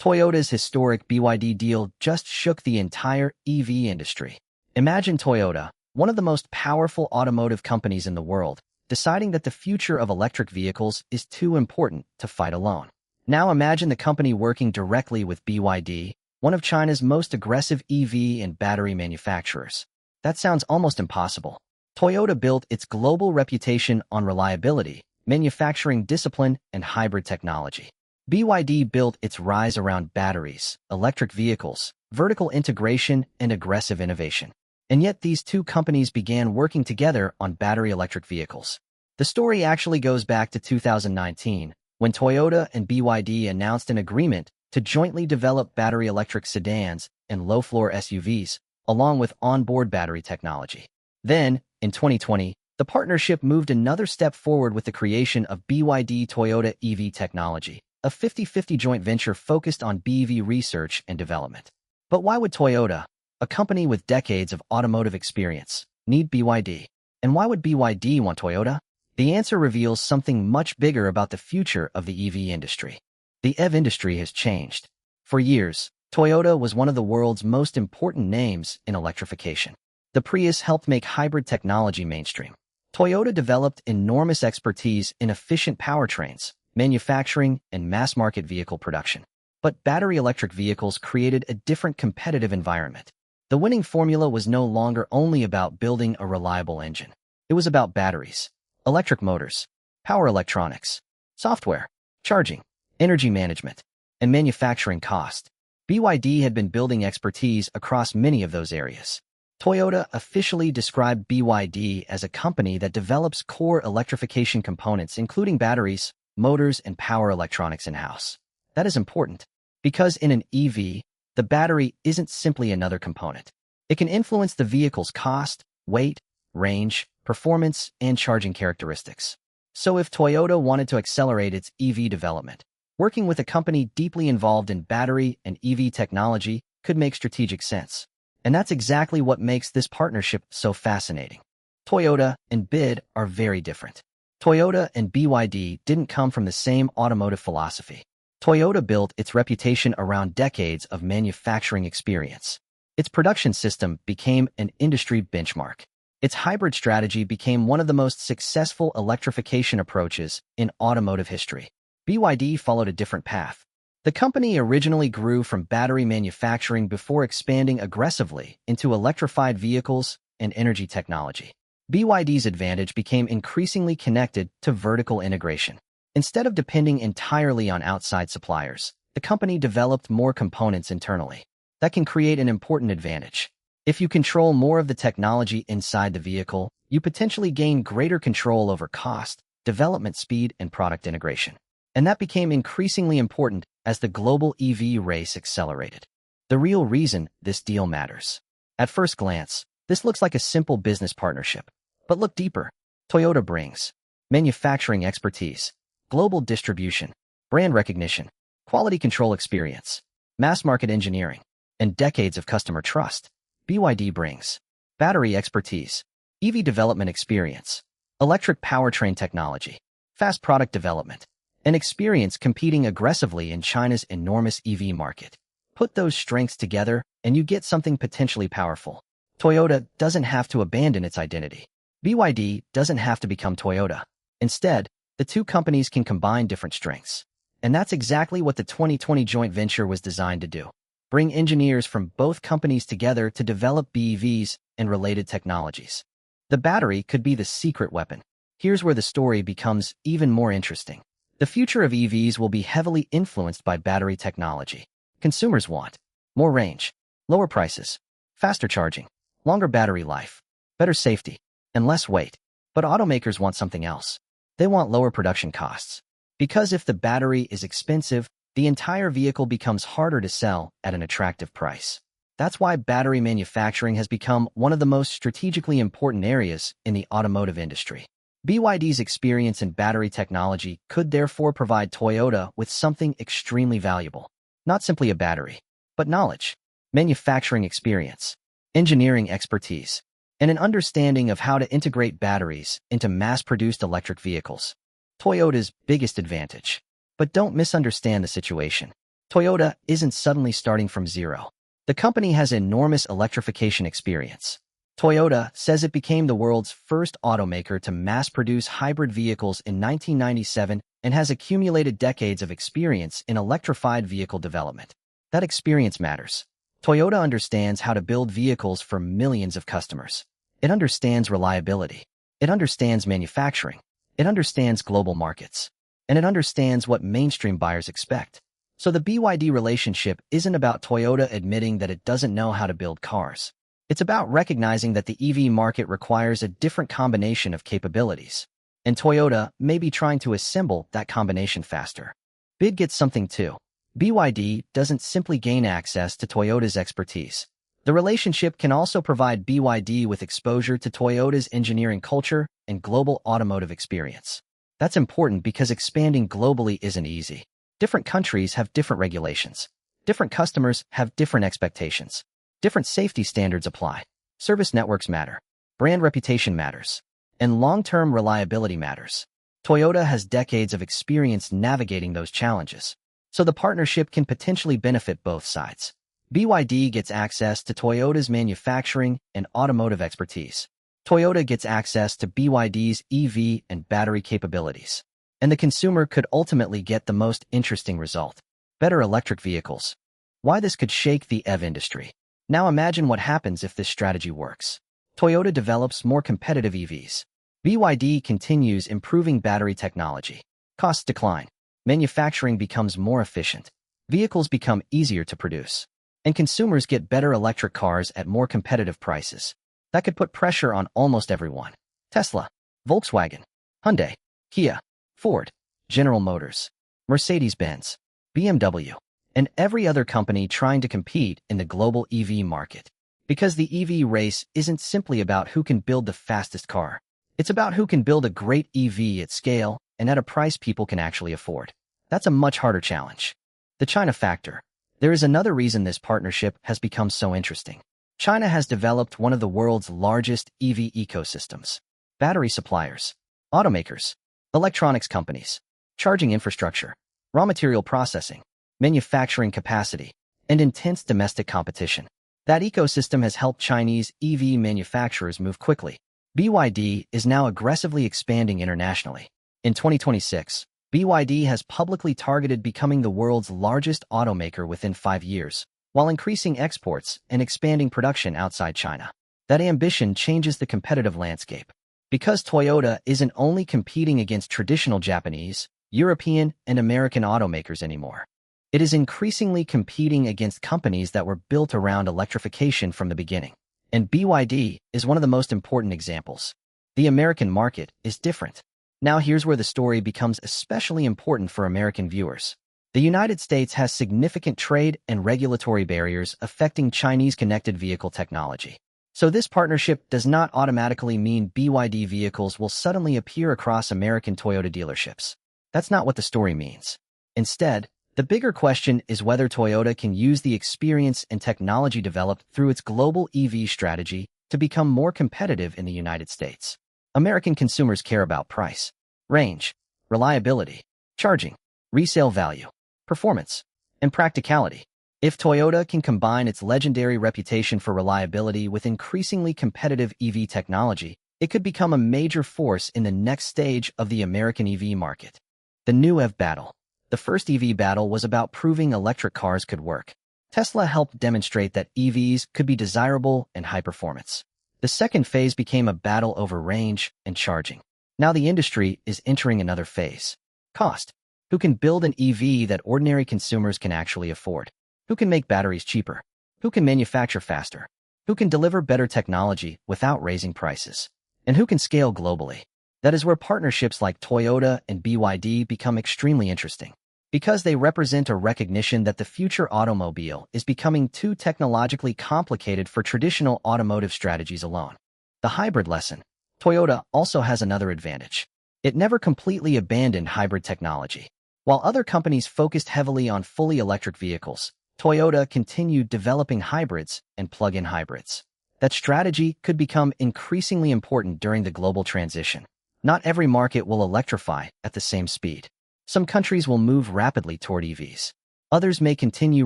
Toyota's historic BYD deal just shook the entire EV industry. Imagine Toyota, one of the most powerful automotive companies in the world, deciding that the future of electric vehicles is too important to fight alone. Now imagine the company working directly with BYD, one of China's most aggressive EV and battery manufacturers. That sounds almost impossible. Toyota built its global reputation on reliability, manufacturing discipline, and hybrid technology. BYD built its rise around batteries, electric vehicles, vertical integration, and aggressive innovation. And yet these two companies began working together on battery electric vehicles. The story actually goes back to 2019, when Toyota and BYD announced an agreement to jointly develop battery electric sedans and low-floor SUVs, along with onboard battery technology. Then, in 2020, the partnership moved another step forward with the creation of BYD Toyota EV Technology, a 50-50 joint venture focused on BEV research and development. But why would Toyota, a company with decades of automotive experience, need BYD? And why would BYD want Toyota? The answer reveals something much bigger about the future of the EV industry. The EV industry has changed. For years, Toyota was one of the world's most important names in electrification. The Prius helped make hybrid technology mainstream. Toyota developed enormous expertise in efficient powertrains, manufacturing, and mass-market vehicle production. But battery electric vehicles created a different competitive environment. The winning formula was no longer only about building a reliable engine. It was about batteries, electric motors, power electronics, software, charging, energy management, and manufacturing cost. BYD had been building expertise across many of those areas. Toyota officially described BYD as a company that develops core electrification components including batteries, motors, and power electronics in-house. That is important, because in an EV, the battery isn't simply another component. It can influence the vehicle's cost, weight, range, performance, and charging characteristics. So if Toyota wanted to accelerate its EV development, working with a company deeply involved in battery and EV technology could make strategic sense. And that's exactly what makes this partnership so fascinating. Toyota and BYD are very different. Toyota and BYD didn't come from the same automotive philosophy. Toyota built its reputation around decades of manufacturing experience. Its production system became an industry benchmark. Its hybrid strategy became one of the most successful electrification approaches in automotive history. BYD followed a different path. The company originally grew from battery manufacturing before expanding aggressively into electrified vehicles and energy technology. BYD's advantage became increasingly connected to vertical integration. Instead of depending entirely on outside suppliers, the company developed more components internally. That can create an important advantage. If you control more of the technology inside the vehicle, you potentially gain greater control over cost, development speed, and product integration. And that became increasingly important as the global EV race accelerated. The real reason this deal matters. At first glance, this looks like a simple business partnership. But look deeper. Toyota brings manufacturing expertise, global distribution, brand recognition, quality control experience, mass market engineering, and decades of customer trust. BYD brings battery expertise, EV development experience, electric powertrain technology, fast product development, and experience competing aggressively in China's enormous EV market. Put those strengths together, and you get something potentially powerful. Toyota doesn't have to abandon its identity. BYD doesn't have to become Toyota. Instead, the two companies can combine different strengths. And that's exactly what the 2020 joint venture was designed to do. Bring engineers from both companies together to develop BEVs and related technologies. The battery could be the secret weapon. Here's where the story becomes even more interesting. The future of EVs will be heavily influenced by battery technology. Consumers want more range, lower prices, faster charging, longer battery life, better safety, and less weight. But automakers want something else. They want lower production costs. Because if the battery is expensive, the entire vehicle becomes harder to sell at an attractive price. That's why battery manufacturing has become one of the most strategically important areas in the automotive industry. BYD's experience in battery technology could therefore provide Toyota with something extremely valuable. Not simply a battery, but knowledge, manufacturing experience, engineering expertise, and an understanding of how to integrate batteries into mass-produced electric vehicles. Toyota's biggest advantage. But don't misunderstand the situation. Toyota isn't suddenly starting from zero. The company has enormous electrification experience. Toyota says it became the world's first automaker to mass-produce hybrid vehicles in 1997 and has accumulated decades of experience in electrified vehicle development. That experience matters. Toyota understands how to build vehicles for millions of customers. It understands reliability. It understands manufacturing. It understands global markets. And it understands what mainstream buyers expect. So the BYD relationship isn't about Toyota admitting that it doesn't know how to build cars. It's about recognizing that the EV market requires a different combination of capabilities. And Toyota may be trying to assemble that combination faster. BYD gets something too. BYD doesn't simply gain access to Toyota's expertise. The relationship can also provide BYD with exposure to Toyota's engineering culture and global automotive experience. That's important because expanding globally isn't easy. Different countries have different regulations. Different customers have different expectations. Different safety standards apply. Service networks matter. Brand reputation matters. And long-term reliability matters. Toyota has decades of experience navigating those challenges. So the partnership can potentially benefit both sides. BYD gets access to Toyota's manufacturing and automotive expertise. Toyota gets access to BYD's EV and battery capabilities. And the consumer could ultimately get the most interesting result: better electric vehicles. Why this could shake the EV industry. Now imagine what happens if this strategy works. Toyota develops more competitive EVs. BYD continues improving battery technology. Costs decline. Manufacturing becomes more efficient. Vehicles become easier to produce. And consumers get better electric cars at more competitive prices. That could put pressure on almost everyone. Tesla, Volkswagen, Hyundai, Kia, Ford, General Motors, Mercedes-Benz, BMW, and every other company trying to compete in the global EV market. Because the EV race isn't simply about who can build the fastest car. It's about who can build a great EV at scale and at a price people can actually afford. That's a much harder challenge. The China factor. There is another reason this partnership has become so interesting. China has developed one of the world's largest EV ecosystems. Battery suppliers, automakers, electronics companies, charging infrastructure, raw material processing, manufacturing capacity, and intense domestic competition. That ecosystem has helped Chinese EV manufacturers move quickly. BYD is now aggressively expanding internationally. In 2026, BYD has publicly targeted becoming the world's largest automaker within 5 years, while increasing exports and expanding production outside China. That ambition changes the competitive landscape. Because Toyota isn't only competing against traditional Japanese, European, and American automakers anymore. It is increasingly competing against companies that were built around electrification from the beginning. And BYD is one of the most important examples. The American market is different. Now here's where the story becomes especially important for American viewers. The United States has significant trade and regulatory barriers affecting Chinese connected vehicle technology. So this partnership does not automatically mean BYD vehicles will suddenly appear across American Toyota dealerships. That's not what the story means. Instead, the bigger question is whether Toyota can use the experience and technology developed through its global EV strategy to become more competitive in the United States. American consumers care about price, range, reliability, charging, resale value, performance, and practicality. If Toyota can combine its legendary reputation for reliability with increasingly competitive EV technology, it could become a major force in the next stage of the American EV market. The new EV battle. The first EV battle was about proving electric cars could work. Tesla helped demonstrate that EVs could be desirable and high performance. The second phase became a battle over range and charging. Now the industry is entering another phase. Cost. Who can build an EV that ordinary consumers can actually afford? Who can make batteries cheaper? Who can manufacture faster? Who can deliver better technology without raising prices? And who can scale globally? That is where partnerships like Toyota and BYD become extremely interesting, because they represent a recognition that the future automobile is becoming too technologically complicated for traditional automotive strategies alone. The hybrid lesson. Toyota also has another advantage. It never completely abandoned hybrid technology. While other companies focused heavily on fully electric vehicles, Toyota continued developing hybrids and plug-in hybrids. That strategy could become increasingly important during the global transition. Not every market will electrify at the same speed. Some countries will move rapidly toward EVs. Others may continue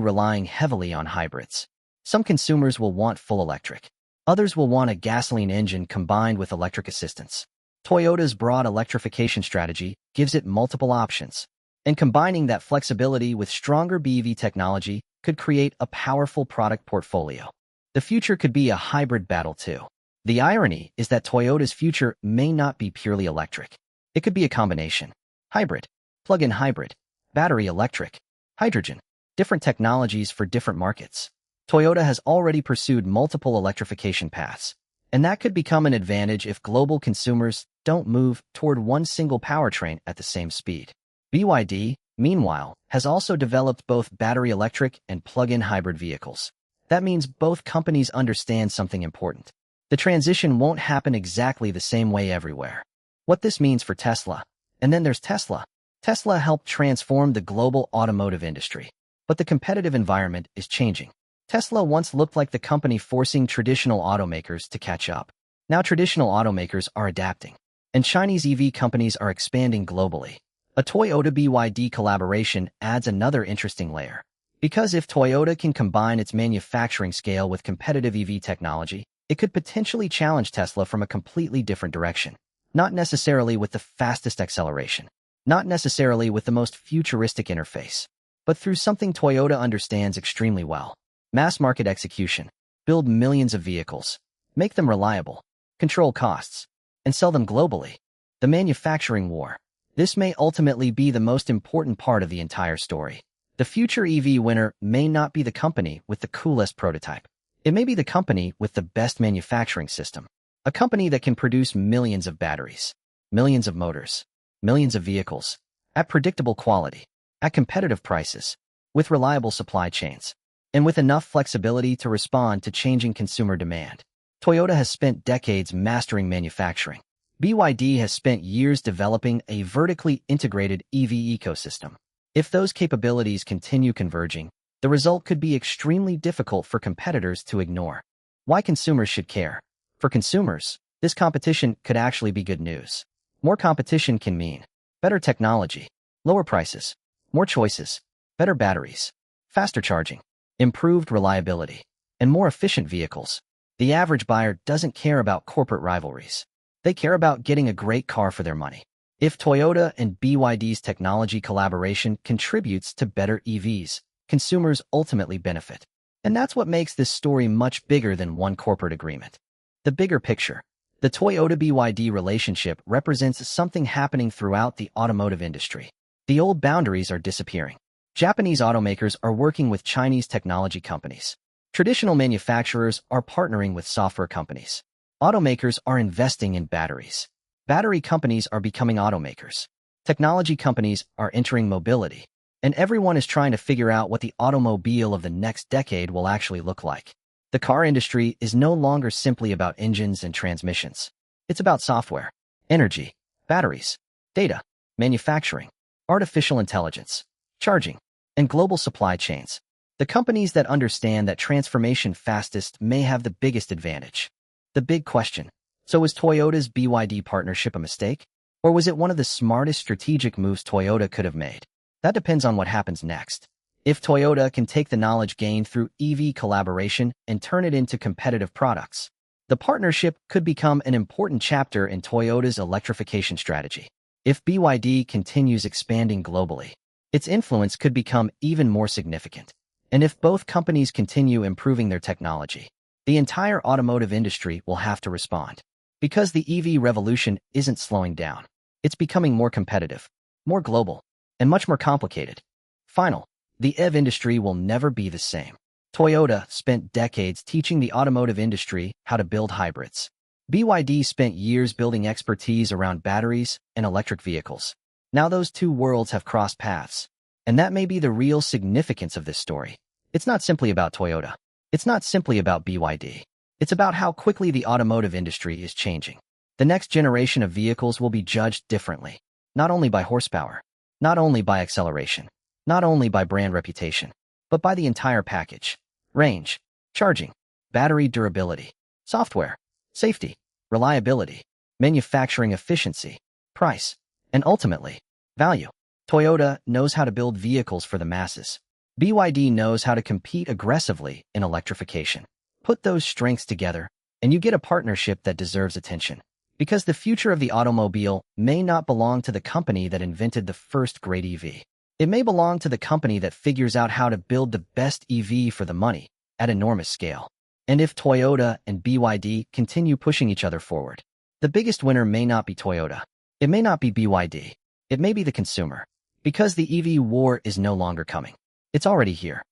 relying heavily on hybrids. Some consumers will want full electric. Others will want a gasoline engine combined with electric assistance. Toyota's broad electrification strategy gives it multiple options, and combining that flexibility with stronger BEV technology could create a powerful product portfolio. The future could be a hybrid battle too. The irony is that Toyota's future may not be purely electric. It could be a combination. Hybrid, plug-in hybrid, battery electric, hydrogen, different technologies for different markets. Toyota has already pursued multiple electrification paths, and that could become an advantage if global consumers don't move toward one single powertrain at the same speed. BYD, meanwhile, has also developed both battery electric and plug-in hybrid vehicles. That means both companies understand something important. The transition won't happen exactly the same way everywhere. What this means for Tesla. And then there's Tesla. Tesla helped transform the global automotive industry, but the competitive environment is changing. Tesla once looked like the company forcing traditional automakers to catch up. Now traditional automakers are adapting, and Chinese EV companies are expanding globally. A Toyota-BYD collaboration adds another interesting layer. Because if Toyota can combine its manufacturing scale with competitive EV technology, it could potentially challenge Tesla from a completely different direction. Not necessarily with the fastest acceleration, not necessarily with the most futuristic interface, but through something Toyota understands extremely well. Mass market execution. Build millions of vehicles, make them reliable, control costs, and sell them globally. The manufacturing war. This may ultimately be the most important part of the entire story. The future EV winner may not be the company with the coolest prototype. It may be the company with the best manufacturing system. A company that can produce millions of batteries, millions of motors, millions of vehicles, at predictable quality, at competitive prices, with reliable supply chains, and with enough flexibility to respond to changing consumer demand. Toyota has spent decades mastering manufacturing. BYD has spent years developing a vertically integrated EV ecosystem. If those capabilities continue converging, the result could be extremely difficult for competitors to ignore. Why consumers should care? For consumers, this competition could actually be good news. More competition can mean better technology, lower prices, more choices, better batteries, faster charging, improved reliability, and more efficient vehicles. The average buyer doesn't care about corporate rivalries. They care about getting a great car for their money. If Toyota and BYD's technology collaboration contributes to better EVs, consumers ultimately benefit. And that's what makes this story much bigger than one corporate agreement. The bigger picture. The Toyota-BYD relationship represents something happening throughout the automotive industry. The old boundaries are disappearing. Japanese automakers are working with Chinese technology companies. Traditional manufacturers are partnering with software companies. Automakers are investing in batteries. Battery companies are becoming automakers. Technology companies are entering mobility. And everyone is trying to figure out what the automobile of the next decade will actually look like. The car industry is no longer simply about engines and transmissions. It's about software, energy, batteries, data, manufacturing, artificial intelligence, charging, and global supply chains. The companies that understand that transformation fastest may have the biggest advantage. The big question. So was Toyota's BYD partnership a mistake? Or was it one of the smartest strategic moves Toyota could have made? That depends on what happens next. If Toyota can take the knowledge gained through EV collaboration and turn it into competitive products, the partnership could become an important chapter in Toyota's electrification strategy. If BYD continues expanding globally, its influence could become even more significant. And if both companies continue improving their technology, the entire automotive industry will have to respond. Because the EV revolution isn't slowing down. It's becoming more competitive, more global, and much more complicated. Final. The EV industry will never be the same. Toyota spent decades teaching the automotive industry how to build hybrids. BYD spent years building expertise around batteries and electric vehicles. Now those two worlds have crossed paths. And that may be the real significance of this story. It's not simply about Toyota. It's not simply about BYD. It's about how quickly the automotive industry is changing. The next generation of vehicles will be judged differently, not only by horsepower, not only by acceleration, not only by brand reputation, but by the entire package. Range, charging, battery durability, software, safety, reliability, manufacturing efficiency, price, and ultimately, value. Toyota knows how to build vehicles for the masses. BYD knows how to compete aggressively in electrification. Put those strengths together, and you get a partnership that deserves attention. Because the future of the automobile may not belong to the company that invented the first great EV. It may belong to the company that figures out how to build the best EV for the money at enormous scale. And if Toyota and BYD continue pushing each other forward, the biggest winner may not be Toyota. It may not be BYD. It may be the consumer. Because the EV war is no longer coming. It's already here.